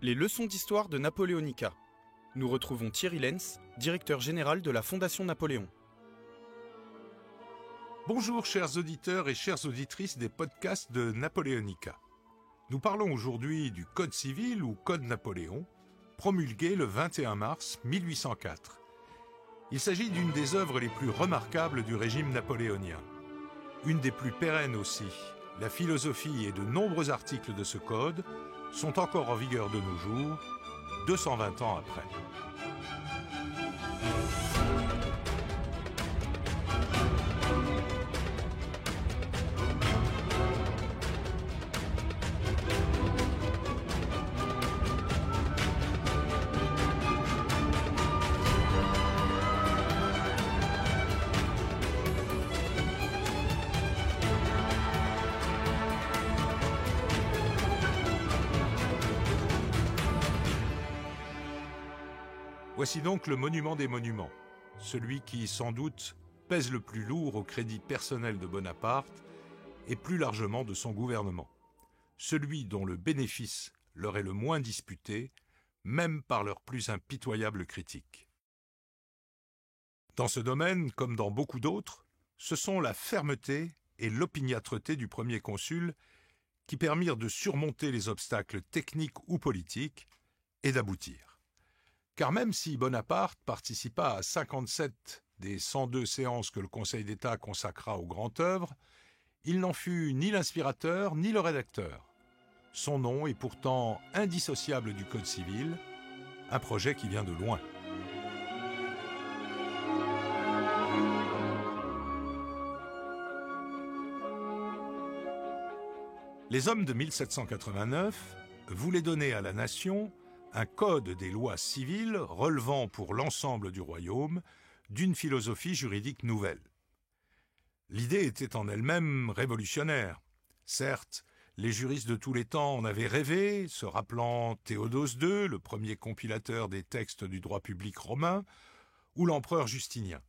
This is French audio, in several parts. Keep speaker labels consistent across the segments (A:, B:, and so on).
A: Les leçons d'histoire de Napoléonica. Nous retrouvons Thierry Lenz, directeur général de la Fondation Napoléon.
B: Bonjour chers auditeurs et chères auditrices des podcasts de Napoléonica. Nous parlons aujourd'hui du Code civil ou Code Napoléon, promulgué le 21 mars 1804. Il s'agit d'une des œuvres les plus remarquables du régime napoléonien. Une des plus pérennes aussi. La philosophie et de nombreux articles de ce code sont encore en vigueur de nos jours, 220 ans après. Voici donc le monument des monuments, celui qui, sans doute, pèse le plus lourd au crédit personnel de Bonaparte et plus largement de son gouvernement, celui dont le bénéfice leur est le moins disputé, même par leurs plus impitoyables critiques. Dans ce domaine, comme dans beaucoup d'autres, ce sont la fermeté et l'opiniâtreté du premier consul qui permirent de surmonter les obstacles techniques ou politiques et d'aboutir. Car même si Bonaparte participa à 57 des 102 séances que le Conseil d'État consacra aux grandes œuvres, il n'en fut ni l'inspirateur ni le rédacteur. Son nom est pourtant indissociable du Code civil, un projet qui vient de loin. Les hommes de 1789 voulaient donner à la nation un code des lois civiles relevant pour l'ensemble du royaume d'une philosophie juridique nouvelle. L'idée était en elle-même révolutionnaire. Certes, les juristes de tous les temps en avaient rêvé, se rappelant Théodose II, le premier compilateur des textes du droit public romain, ou l'empereur Justinien.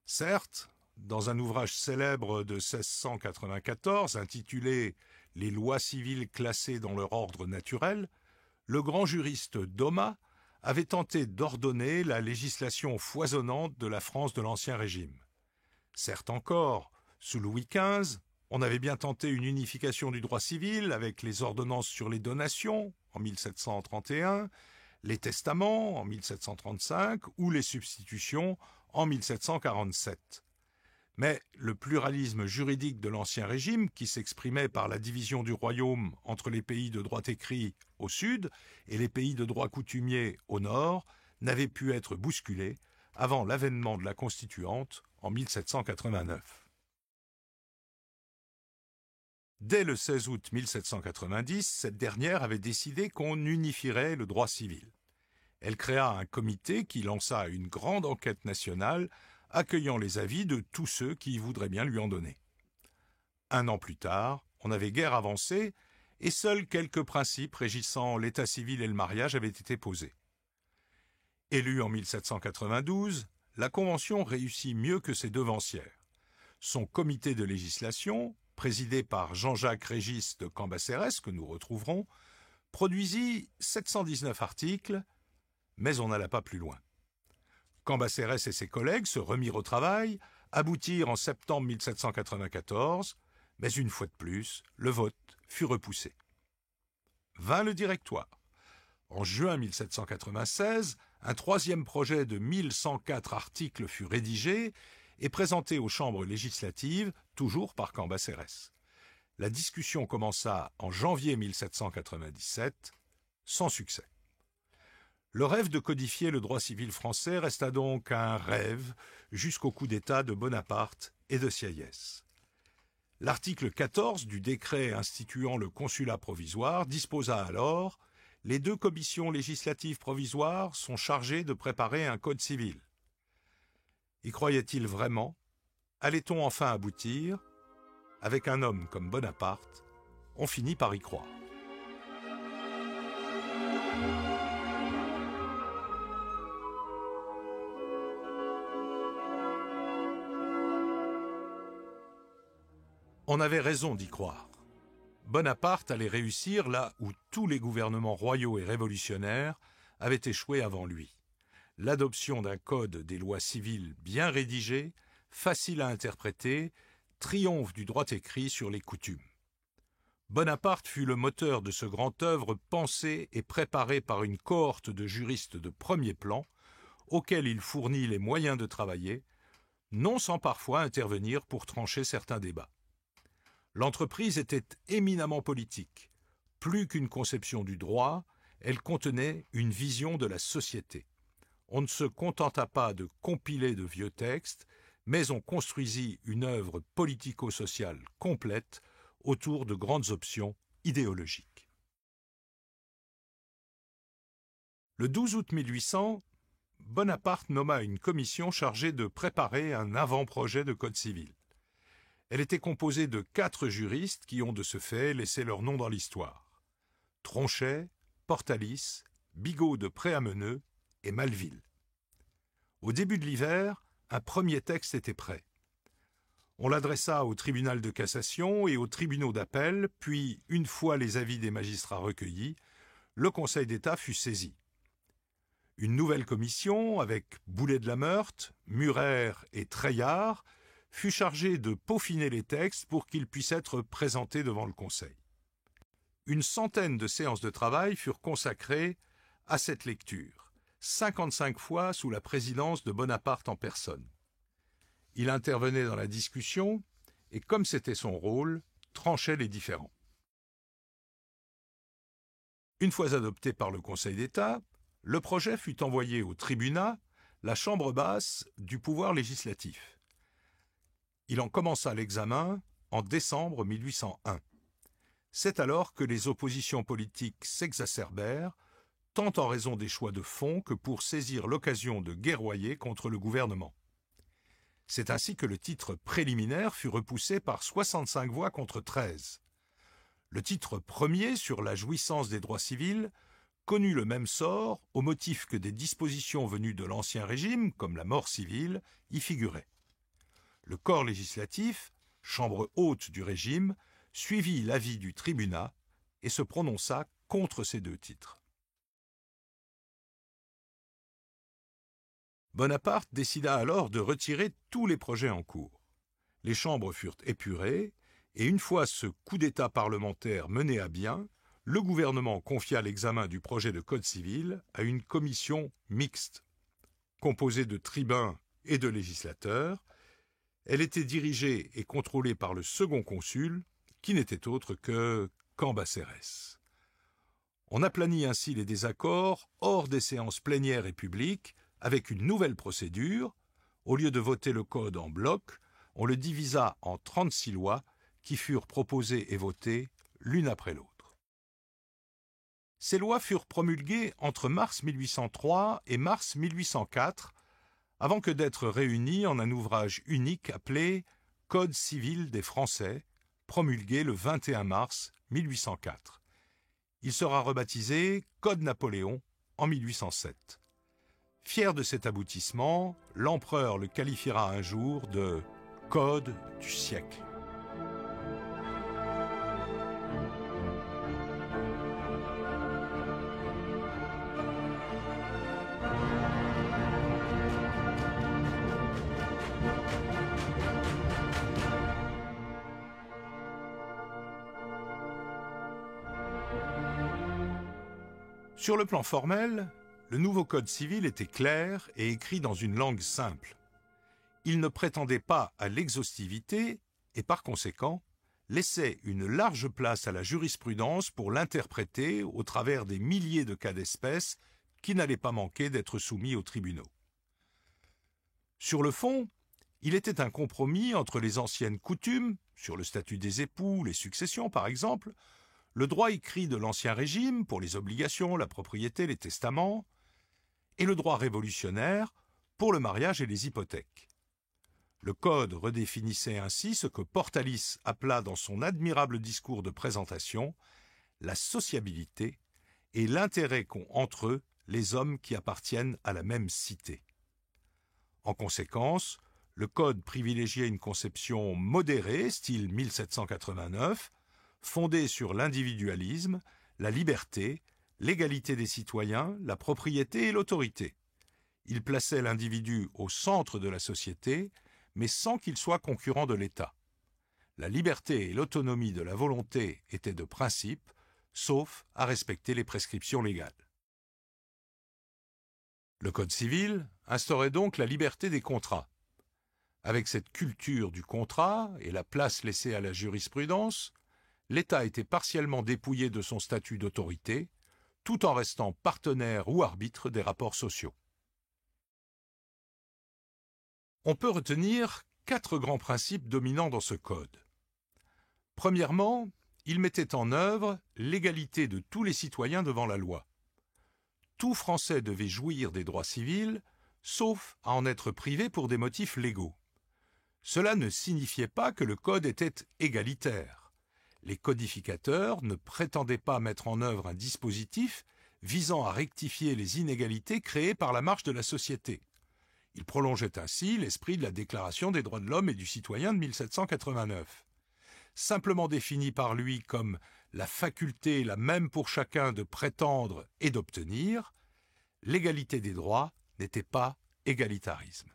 B: Certes, dans un ouvrage célèbre de 1694 intitulé « Les lois civiles classées dans leur ordre naturel », le grand juriste Domat avait tenté d'ordonner la législation foisonnante de la France de l'Ancien Régime. Certes encore, sous Louis XV, on avait bien tenté une unification du droit civil avec les ordonnances sur les donations en 1731, les testaments en 1735 ou les substitutions en 1747. Mais le pluralisme juridique de l'Ancien Régime, qui s'exprimait par la division du royaume entre les pays de droit écrit au sud et les pays de droit coutumier au nord, n'avait pu être bousculé avant l'avènement de la Constituante en 1789. Dès le 16 août 1790, cette dernière avait décidé qu'on unifierait le droit civil. Elle créa un comité qui lança une grande enquête nationale accueillant les avis de tous ceux qui voudraient bien lui en donner. Un an plus tard, on avait guère avancé et seuls quelques principes régissant l'état civil et le mariage avaient été posés. Élue en 1792, la Convention réussit mieux que ses devancières. Son comité de législation, présidé par Jean-Jacques Régis de Cambacérès, que nous retrouverons, produisit 719 articles, mais on n'alla pas plus loin. Cambacérès et ses collègues se remirent au travail, aboutirent en septembre 1794, mais une fois de plus, le vote fut repoussé. Vint le Directoire. En juin 1796, un troisième projet de 1104 articles fut rédigé et présenté aux chambres législatives, toujours par Cambacérès. La discussion commença en janvier 1797, sans succès. Le rêve de codifier le droit civil français resta donc un rêve jusqu'au coup d'État de Bonaparte et de Sieyès. L'article 14 du décret instituant le consulat provisoire disposa alors « Les deux commissions législatives provisoires sont chargées de préparer un code civil ». Y croyait-il vraiment? Allait-on enfin aboutir? Avec un homme comme Bonaparte, on finit par y croire. On avait raison d'y croire. Bonaparte allait réussir là où tous les gouvernements royaux et révolutionnaires avaient échoué avant lui. L'adoption d'un code des lois civiles bien rédigé, facile à interpréter, triomphe du droit écrit sur les coutumes. Bonaparte fut le moteur de ce grand œuvre pensé et préparé par une cohorte de juristes de premier plan, auxquels il fournit les moyens de travailler, non sans parfois intervenir pour trancher certains débats. L'entreprise était éminemment politique. Plus qu'une conception du droit, elle contenait une vision de la société. On ne se contenta pas de compiler de vieux textes, mais on construisit une œuvre politico-sociale complète autour de grandes options idéologiques. Le 12 août 1800, Bonaparte nomma une commission chargée de préparer un avant-projet de code civil. Elle était composée de 4 juristes qui ont de ce fait laissé leur nom dans l'histoire. Tronchet, Portalis, Bigot de Préameneu et Maleville. Au début de l'hiver, un premier texte était prêt. On l'adressa au tribunal de cassation et aux tribunaux d'appel, puis, une fois les avis des magistrats recueillis, le Conseil d'État fut saisi. Une nouvelle commission, avec Boulet de la Meurthe, Murer et Treillard, fut chargée de peaufiner les textes pour qu'ils puissent être présentés devant le Conseil. Une centaine de séances de travail furent consacrées à cette lecture, 55 fois sous la présidence de Bonaparte en personne. Il intervenait dans la discussion et, comme c'était son rôle, tranchait les différends. Une fois adopté par le Conseil d'État, le projet fut envoyé au tribunat, la chambre basse du pouvoir législatif. Il en commença l'examen en décembre 1801. C'est alors que les oppositions politiques s'exacerbèrent, tant en raison des choix de fond que pour saisir l'occasion de guerroyer contre le gouvernement. C'est ainsi que le titre préliminaire fut repoussé par 65 voix contre 13. Le titre premier sur la jouissance des droits civils connut le même sort au motif que des dispositions venues de l'Ancien Régime, comme la mort civile, y figuraient. Le corps législatif, chambre haute du régime, suivit l'avis du tribunat et se prononça contre ces 2 titres. Bonaparte décida alors de retirer tous les projets en cours. Les chambres furent épurées, et une fois ce coup d'État parlementaire mené à bien, le gouvernement confia l'examen du projet de code civil à une commission mixte. Composée de tribuns et de législateurs, elle était dirigée et contrôlée par le second consul, qui n'était autre que Cambacérès. On aplanit ainsi les désaccords hors des séances plénières et publiques, avec une nouvelle procédure. Au lieu de voter le code en bloc, on le divisa en 36 lois qui furent proposées et votées l'une après l'autre. Ces lois furent promulguées entre mars 1803 et mars 1804, avant que d'être réunies en un ouvrage unique appelé « Code civil des Français », promulgué le 21 mars 1804. Il sera rebaptisé « Code Napoléon » en 1807. Fier de cet aboutissement, l'empereur le qualifiera un jour de « Code du siècle ». Sur le plan formel, le nouveau code civil était clair et écrit dans une langue simple. Il ne prétendait pas à l'exhaustivité et, par conséquent, laissait une large place à la jurisprudence pour l'interpréter au travers des milliers de cas d'espèce qui n'allaient pas manquer d'être soumis aux tribunaux. Sur le fond, il était un compromis entre les anciennes coutumes, sur le statut des époux, les successions par exemple, le droit écrit de l'Ancien Régime pour les obligations, la propriété, les testaments, et le droit révolutionnaire pour le mariage et les hypothèques. Le Code redéfinissait ainsi ce que Portalis appela dans son admirable discours de présentation la sociabilité et l'intérêt qu'ont entre eux les hommes qui appartiennent à la même cité. En conséquence, le Code privilégiait une conception modérée, style 1789, fondée sur l'individualisme, la liberté, l'égalité des citoyens, la propriété et l'autorité. Il plaçait l'individu au centre de la société, mais sans qu'il soit concurrent de l'État. La liberté et l'autonomie de la volonté étaient de principe, sauf à respecter les prescriptions légales. Le Code civil instaurait donc la liberté des contrats. Avec cette culture du contrat et la place laissée à la jurisprudence, l'État était partiellement dépouillé de son statut d'autorité, tout en restant partenaire ou arbitre des rapports sociaux. On peut retenir 4 grands principes dominants dans ce code. Premièrement, il mettait en œuvre l'égalité de tous les citoyens devant la loi. Tout Français devait jouir des droits civils, sauf à en être privé pour des motifs légaux. Cela ne signifiait pas que le code était égalitaire. Les codificateurs ne prétendaient pas mettre en œuvre un dispositif visant à rectifier les inégalités créées par la marche de la société. Ils prolongeaient ainsi l'esprit de la Déclaration des droits de l'homme et du citoyen de 1789. Simplement définie par lui comme la faculté la même pour chacun de prétendre et d'obtenir, l'égalité des droits n'était pas égalitarisme.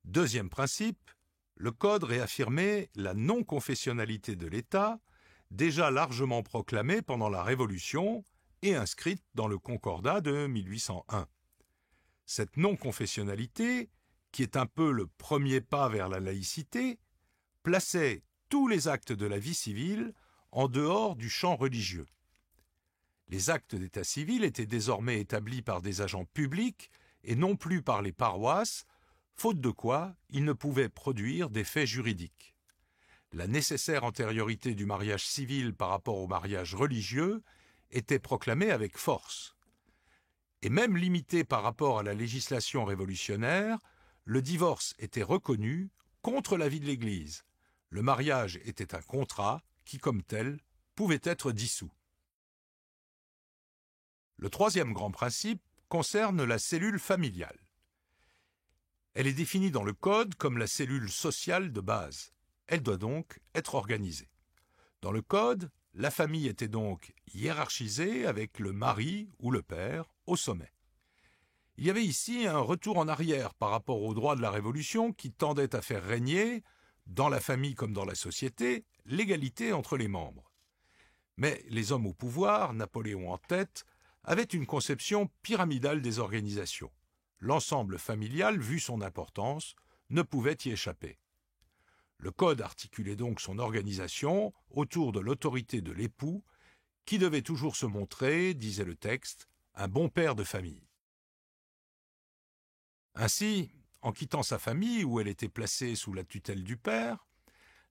B: Deuxième principe, le Code réaffirmait la non-confessionnalité de l'État, déjà largement proclamée pendant la Révolution et inscrite dans le Concordat de 1801. Cette non-confessionnalité, qui est un peu le premier pas vers la laïcité, plaçait tous les actes de la vie civile en dehors du champ religieux. Les actes d'état civil étaient désormais établis par des agents publics et non plus par les paroisses, faute de quoi ils ne pouvaient produire d'effets juridiques. La nécessaire antériorité du mariage civil par rapport au mariage religieux était proclamée avec force. Et même limité par rapport à la législation révolutionnaire, le divorce était reconnu contre l'avis de l'Église. Le mariage était un contrat qui, comme tel, pouvait être dissous. Le troisième grand principe concerne la cellule familiale. Elle est définie dans le Code comme la cellule sociale de base. Elle doit donc être organisée. Dans le Code, la famille était donc hiérarchisée avec le mari ou le père au sommet. Il y avait ici un retour en arrière par rapport au droit de la Révolution qui tendait à faire régner, dans la famille comme dans la société, l'égalité entre les membres. Mais les hommes au pouvoir, Napoléon en tête, avaient une conception pyramidale des organisations. L'ensemble familial, vu son importance, ne pouvait y échapper. Le Code articulait donc son organisation autour de l'autorité de l'époux, qui devait toujours se montrer, disait le texte, un bon père de famille. Ainsi, en quittant sa famille où elle était placée sous la tutelle du père,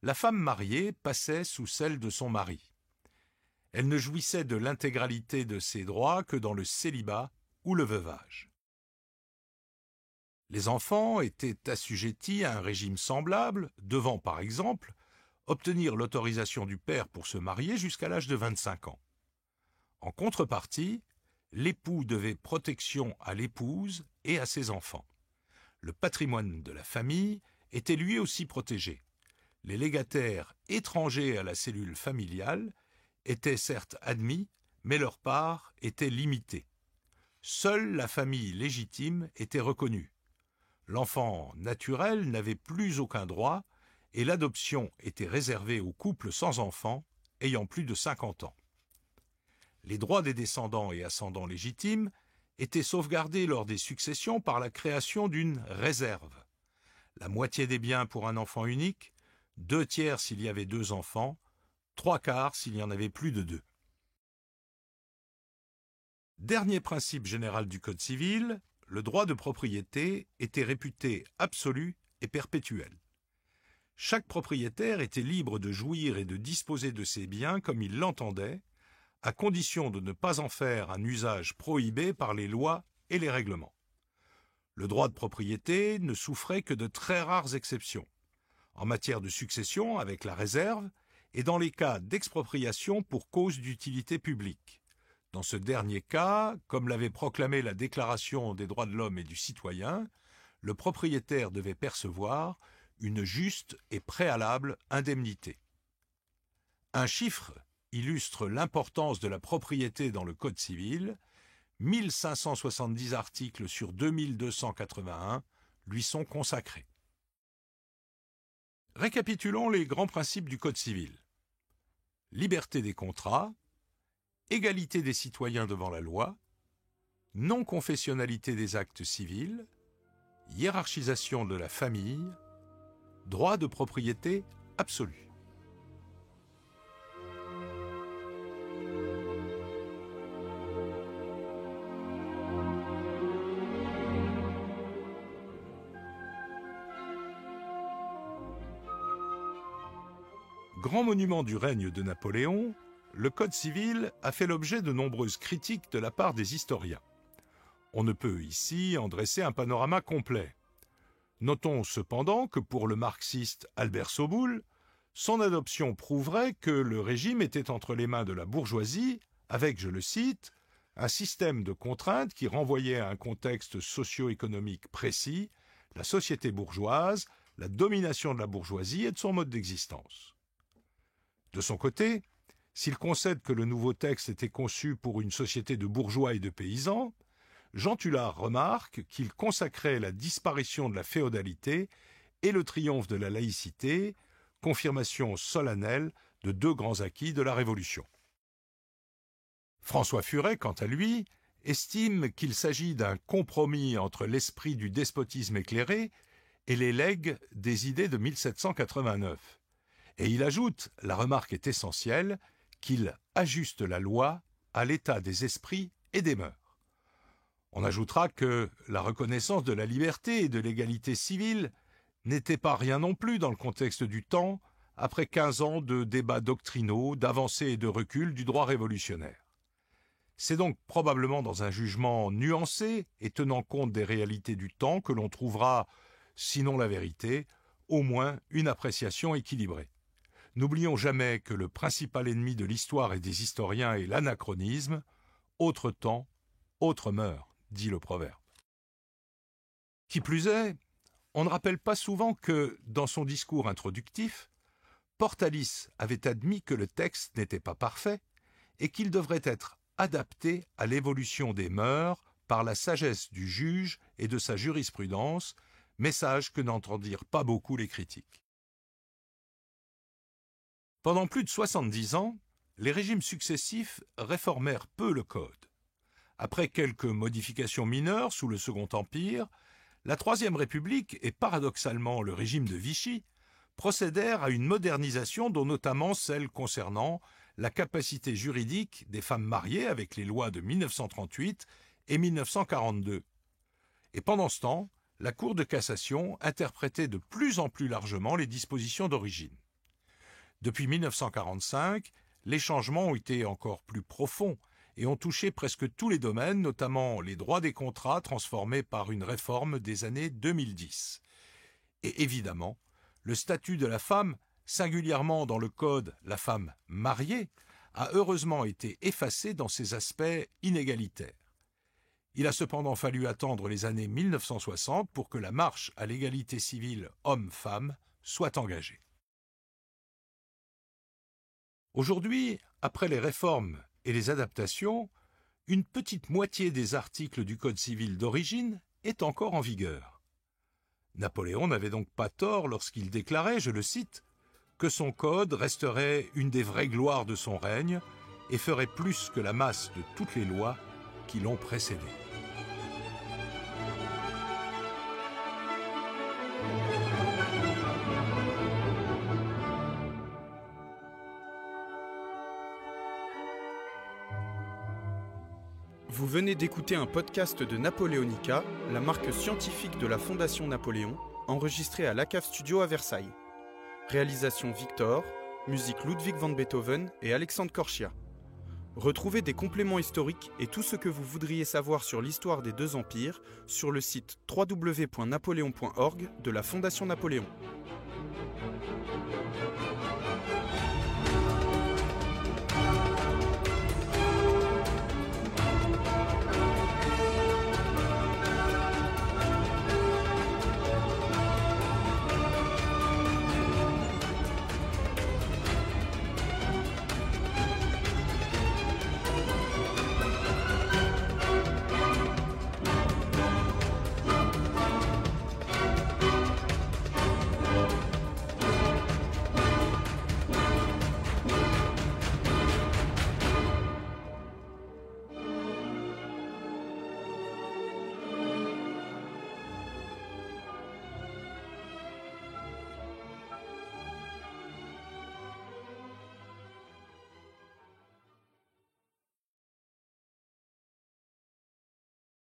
B: la femme mariée passait sous celle de son mari. Elle ne jouissait de l'intégralité de ses droits que dans le célibat ou le veuvage. Les enfants étaient assujettis à un régime semblable, devant, par exemple, obtenir l'autorisation du père pour se marier jusqu'à l'âge de 25 ans. En contrepartie, l'époux devait protection à l'épouse et à ses enfants. Le patrimoine de la famille était lui aussi protégé. Les légataires étrangers à la cellule familiale étaient certes admis, mais leur part était limitée. Seule la famille légitime était reconnue. L'enfant naturel n'avait plus aucun droit et l'adoption était réservée aux couples sans enfants ayant plus de 50 ans. Les droits des descendants et ascendants légitimes étaient sauvegardés lors des successions par la création d'une réserve. La moitié des biens pour un enfant unique, 2/3 s'il y avait 2 enfants, 3/4 s'il y en avait plus de 2. Dernier principe général du Code civil, le droit de propriété était réputé absolu et perpétuel. Chaque propriétaire était libre de jouir et de disposer de ses biens comme il l'entendait, à condition de ne pas en faire un usage prohibé par les lois et les règlements. Le droit de propriété ne souffrait que de très rares exceptions, en matière de succession avec la réserve et dans les cas d'expropriation pour cause d'utilité publique. Dans ce dernier cas, comme l'avait proclamé la Déclaration des droits de l'homme et du citoyen, le propriétaire devait percevoir une juste et préalable indemnité. Un chiffre illustre l'importance de la propriété dans le Code civil. 1570 articles sur 2281 lui sont consacrés. Récapitulons les grands principes du Code civil. Liberté des contrats, égalité des citoyens devant la loi, non-confessionnalité des actes civils, hiérarchisation de la famille, droit de propriété absolu. Grand monument du règne de Napoléon, le Code civil a fait l'objet de nombreuses critiques de la part des historiens. On ne peut ici en dresser un panorama complet. Notons cependant que pour le marxiste Albert Soboul, son adoption prouverait que le régime était entre les mains de la bourgeoisie avec, je le cite, un système de contraintes qui renvoyait à un contexte socio-économique précis, la société bourgeoise, la domination de la bourgeoisie et de son mode d'existence. De son côté, s'il concède que le nouveau texte était conçu pour une société de bourgeois et de paysans, Jean Tullard remarque qu'il consacrait la disparition de la féodalité et le triomphe de la laïcité, confirmation solennelle de deux grands acquis de la Révolution. François Furet, quant à lui, estime qu'il s'agit d'un compromis entre l'esprit du despotisme éclairé et les legs des idées de 1789. Et il ajoute, la remarque est essentielle, qu'il ajuste la loi à l'état des esprits et des mœurs. On ajoutera que la reconnaissance de la liberté et de l'égalité civile n'était pas rien non plus dans le contexte du temps, après 15 ans de débats doctrinaux, d'avancées et de recul du droit révolutionnaire. C'est donc probablement dans un jugement nuancé et tenant compte des réalités du temps que l'on trouvera, sinon la vérité, au moins une appréciation équilibrée. N'oublions jamais que le principal ennemi de l'histoire et des historiens est l'anachronisme. Autre temps, autre mœurs, dit le proverbe. Qui plus est, on ne rappelle pas souvent que, dans son discours introductif, Portalis avait admis que le texte n'était pas parfait et qu'il devrait être adapté à l'évolution des mœurs par la sagesse du juge et de sa jurisprudence, message que n'entendirent pas beaucoup les critiques. Pendant plus de 70 ans, les régimes successifs réformèrent peu le Code. Après quelques modifications mineures sous le Second Empire, la Troisième République et paradoxalement le régime de Vichy procédèrent à une modernisation dont notamment celle concernant la capacité juridique des femmes mariées avec les lois de 1938 et 1942. Et pendant ce temps, la Cour de cassation interprétait de plus en plus largement les dispositions d'origine. Depuis 1945, les changements ont été encore plus profonds et ont touché presque tous les domaines, notamment les droits des contrats transformés par une réforme des années 2010. Et évidemment, le statut de la femme, singulièrement dans le Code la femme mariée, a heureusement été effacé dans ses aspects inégalitaires. Il a cependant fallu attendre les années 1960 pour que la marche à l'égalité civile homme-femme soit engagée. Aujourd'hui, après les réformes et les adaptations, une petite moitié des articles du Code civil d'origine est encore en vigueur. Napoléon n'avait donc pas tort lorsqu'il déclarait, je le cite, que son code resterait une des vraies gloires de son règne et ferait plus que la masse de toutes les lois qui l'ont précédé.
A: Vous venez d'écouter un podcast de Napoléonica, la marque scientifique de la Fondation Napoléon, enregistré à l'ACAV Studio à Versailles. Réalisation Victor, musique Ludwig van Beethoven et Alexandre Korchia. Retrouvez des compléments historiques et tout ce que vous voudriez savoir sur l'histoire des deux empires sur le site www.napoleon.org de la Fondation Napoléon.